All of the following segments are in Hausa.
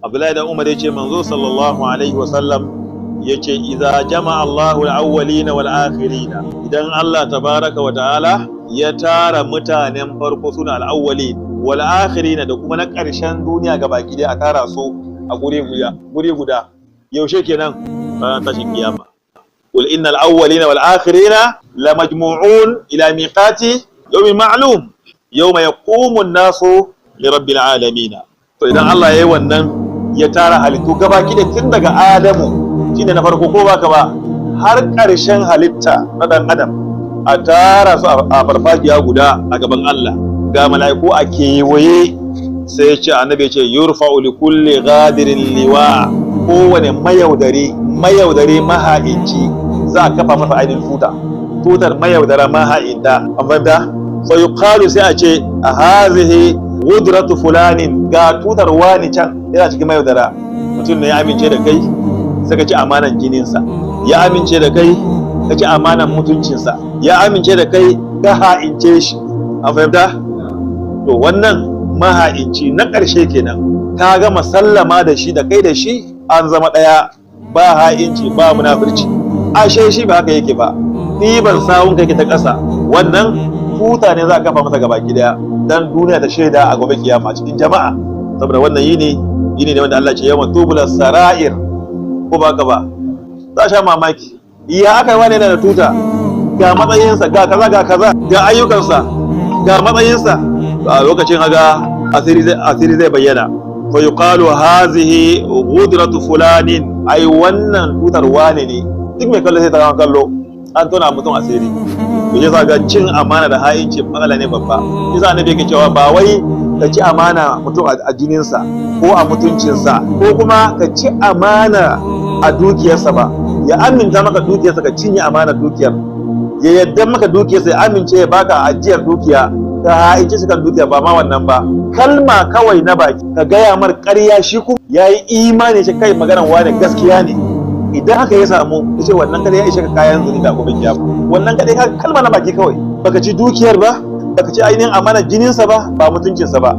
Abdullahi da Umar yace manzo sallallahu alaihi wasallam yace idza jama'a Allahu al-awwalina wal akhirina, idan Allah tabaraka wa ta'ala ya tara mutanen farko suna al-awwalin wal akhirina da kuma na ƙarshen duniya gabaki dai a tara su a guri guda yaushe kenan ranar tashin kiyama. Qul innal awwalina wal akhirina lamajmu'un ila miqati yawmin ma'lum yawma yaqumu an-nasu li rabbil alamin. To idan Allah yayi wannan ya tara halittu gabaki da tun daga Adamu shine na farko ko baka ba har ƙarshen halitta na dan adam a tara su a farfajiya guda a gaban Allah ga mala'iku a kewaye, sai ce annabi ce yurfa'u li kulli ghadirin liwa, kowane mayaudari maha'inci za a kafa masa ainihin tutar mayaudara maha'inta, an fahimta? Fa yuqalu, sai a ce a hazihi wudratu fulanin, ga tutar wani can yana cikin mayaudara. Mutum ne ya amince da kai sai ka ci amanan jininsa, ya amince da kai ka ci amanan mutuncinsa, ya amince da kai ka ha'ince shi, an fahimta? To wannan maha'inci na ƙarshe kenan, ka gama sallama da shi da kai da shi an zama ɗaya, ba ha'inci ba munafurci. Ashe shi ba haka yake ba, ɗiban sawun kake ta ƙasa, wannan tuta ne za a kafa masa gabaki daya dan duniya ta shaida a gobe kiyama cikin jama'a. Saboda wannan yini ne wanda Allah ce yawan tubula sara'ir, ko ba ka ba za sha mamaki ya aka yi wani yana da tuta ga matsayinsa ga kaza ga ayyukansa ga matsayinsa. A lokacin haga asiri zai bayyana. Fa yuqalu hazihi ghudratu fulanin, ai wannan tutar wane ne. Duk mai kallo sai ta kallo an tona mutum asiri. Yaje sa ga cin amana da ha'inci matsala ne babba. Yasa annabi yake cewa ba wai ka ci amana mutum a jininsa ko a mutuncinsa ko kuma ka ci amana a dukiyarsa ba, ya aminta maka dukiyarsa ka cinye amana dukiyar, ya yadda maka dukiyarsa ya amince ya baka ajiyar dukiya ka ha'ince shi kan dukiya, ba ma wannan ba, kalma kawai na baki ka gaya mar ƙarya shi kuma yayi imani shi kai maganar wani gaskiya ne. Idan haka ya samu yace wannan kada ya ishe ka kayan zuni da gobe kiyama. Wannan kada ka kalma na baki kawai, baka ci dukiyar ba, baka ci ainihin amanar jininsa ba mutuncinsa ba,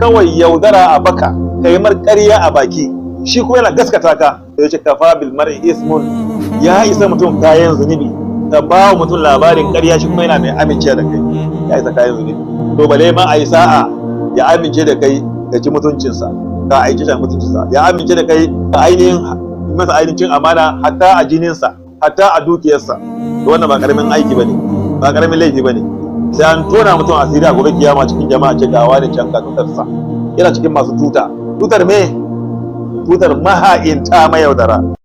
kawai yaudara a baka kai mar ƙarya a baki, shi kuma yana gaskata ka. Ya ce kafa bil mar'i ismun, ya isa mutum kayan zunubi ka ba wa mutum labarin ƙarya, shi kuma yana mai amince da kai, ya isa kayan zunubi. To bale ma a yi sa'a ya amince da kai ka ci mutuncinsa, ka aiki shi mutuncinsa, ya amince da kai ka ainihin masa ainihin amana hatta a jininsa hatta a dukiyarsa. To wannan ba karamin aiki bane, ba karamin laifi bane. Sai an tona mutum asiri a gobe kiyama cikin jama'a ce gawa da can ka tutarsa yana cikin masu tutar me, tutar maha'inta mayaudara.